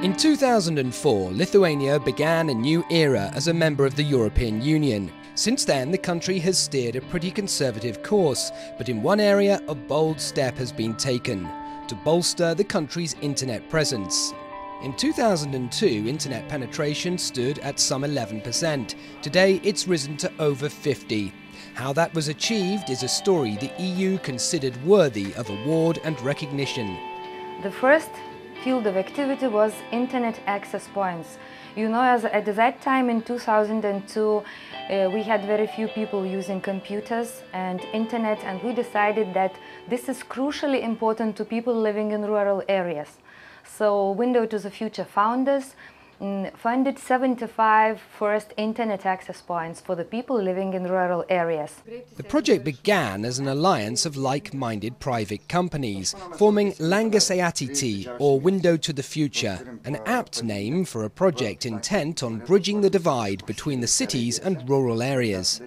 In 2004, Lithuania began a new era as a member of the European Union. Since then, the country has steered a pretty conservative course, but in one area, a bold step has been taken to bolster the country's internet presence. In 2002, internet penetration stood at some 11%. Today, it's risen to over 50%. How that was achieved is a story the EU considered worthy of award and recognition. The first field of activity was internet access points. You know, as at that time in 2002, we had very few people using computers and internet, and we decided that this is crucially important to people living in rural areas. So Window to the Future founders funded 75 first internet access points for the people living in rural areas. The project began as an alliance of like-minded private companies, forming Langas ateiti, or Window to the Future, an apt name for a project intent on bridging the divide between the cities and rural areas.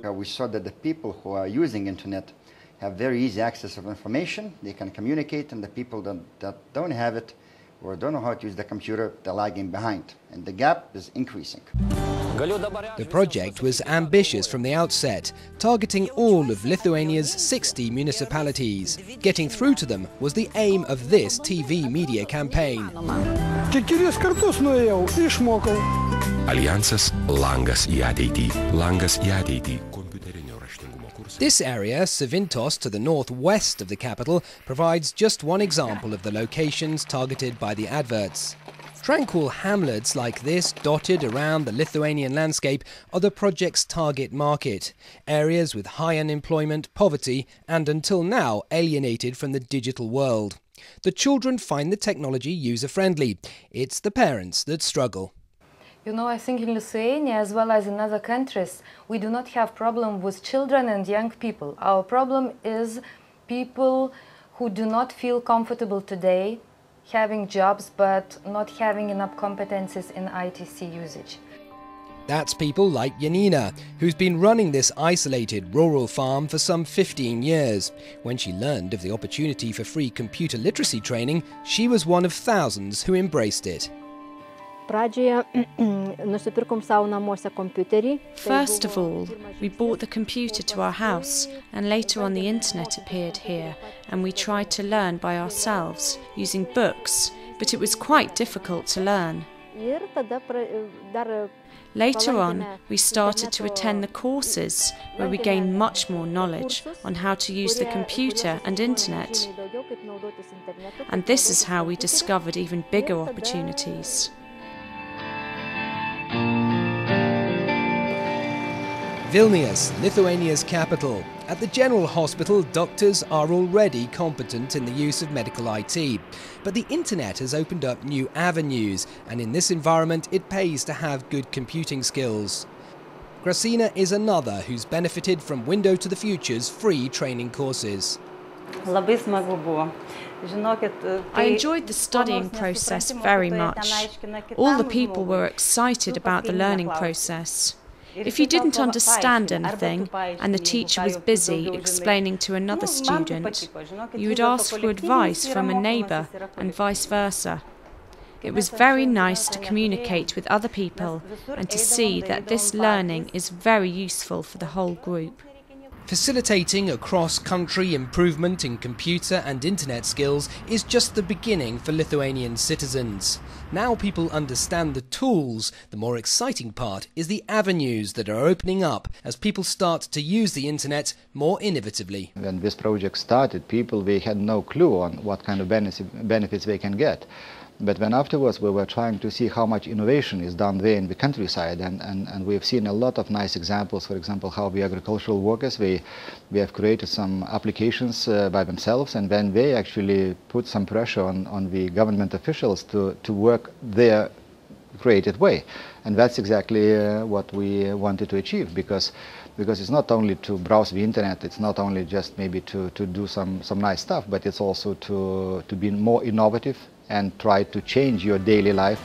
We saw that the people who are using internet have very easy access of information, they can communicate, and the people that don't have it or don't know how to use the computer, they're lagging behind, and the gap is increasing. The project was ambitious from the outset, targeting all of Lithuania's 60 municipalities. Getting through to them was the aim of this TV media campaign. Aljansas Langas į ateitį. Langas į ateitį. This area, Savintos, to the northwest of the capital, provides just one example of the locations targeted by the adverts. Tranquil hamlets like this, dotted around the Lithuanian landscape, are the project's target market. Areas with high unemployment, poverty, and until now alienated from the digital world. The children find the technology user-friendly. It's the parents that struggle. You know, I think in Lithuania, as well as in other countries, we do not have problem with children and young people. Our problem is people who do not feel comfortable today having jobs but not having enough competencies in ITC usage. That's people like Janina, who's been running this isolated rural farm for some 15 years. When she learned of the opportunity for free computer literacy training, she was one of thousands who embraced it. First of all, we bought the computer to our house, and later on the internet appeared here, and we tried to learn by ourselves, using books, but it was quite difficult to learn. Later on, we started to attend the courses, where we gained much more knowledge on how to use the computer and internet. And this is how we discovered even bigger opportunities. Vilnius, Lithuania's capital. At the General Hospital, doctors are already competent in the use of medical IT. But the internet has opened up new avenues, and in this environment it pays to have good computing skills. Gracina is another who's benefited from Window to the Future's free training courses. I enjoyed the studying process very much. All the people were excited about the learning process. If you didn't understand anything and the teacher was busy explaining to another student, you would ask for advice from a neighbour and vice versa. It was very nice to communicate with other people and to see that this learning is very useful for the whole group. Facilitating a cross-country improvement in computer and internet skills is just the beginning for Lithuanian citizens. Now people understand the tools. The more exciting part is the avenues that are opening up as people start to use the internet more innovatively. When this project started, they had no clue on what kind of benefits they can get. But when afterwards we were trying to see how much innovation is done there in the countryside, and we've seen a lot of nice examples. For example, how the agricultural workers, we have created some applications by themselves, and then they actually put some pressure on the government officials to work their created way. And that's exactly what we wanted to achieve, because it's not only to browse the internet, it's not only just maybe to do some nice stuff, but it's also to be more innovative and try to change your daily life